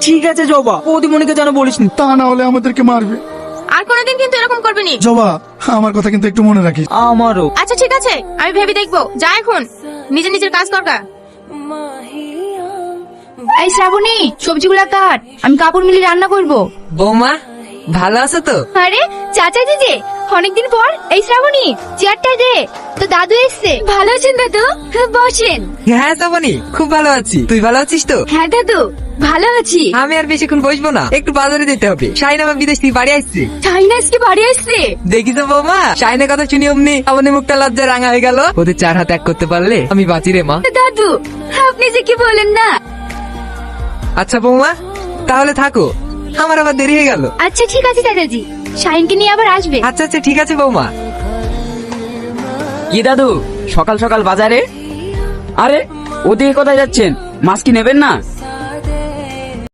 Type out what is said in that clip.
ঠিক আছে জবা, বৌদিমণিকে যেন বলিস নি। তা না হলে আমাদেরকে মারবে। আর কোনোদিন কিন্তু এরকম করবি নি। জবা, আমার কথা কিন্তু একটু মনে রাখিস। আমারও। আচ্ছা ঠিক আছে, আমি ভেবে দেখবো। যা এখন নিজের নিজের কাজ কর। এই শ্রাবণী, সবজিগুলা কাট, আমি কাপড় মিলে রান্না করব। বৌমা ভালো আছো তো? আরে চাচা দিদি, অনেকদিন পর। এই শ্রাবণী, চেয়ারটা দে, তো দাদু এসছে। ভালো আছেন দাদু? বসেন। হ্যাঁ শ্রাবণী, খুব ভালো আছি। তুই ভালো আছিস তো? হ্যাঁ দাদু, ভালো আছি। আমি আর বেশিক্ষণ বসবো না, একটু বাজারে যেতে হবে। শাহিন আমার বিদেশ থেকে বাড়ি আসছে। চাইনা আজকে বাড়ি আসছে। দেখি তো বৌমা, শাহিনের কথা শুনি অমনি আমার মুখটা লজ্জা রাঙা হয়ে গেল। ওদের 4 হাত এক করতে পারলে আমি বাঁচি রে মা। দাদু, আপনি যে কি বলেন না। আচ্ছা বৌমা, তাহলে থাকো, আমার আবার দেরি হয়ে গেল। আচ্ছা ঠিক আছে দাদাজি, শাহিনকে নিয়ে আবার আসবে। আচ্ছা আচ্ছা ঠিক আছে বৌমা। কি দাদু, সকাল সকাল বাজারে? আরে ওদিকে কোথায় যাচ্ছেন? মাছ কি নেবেন না?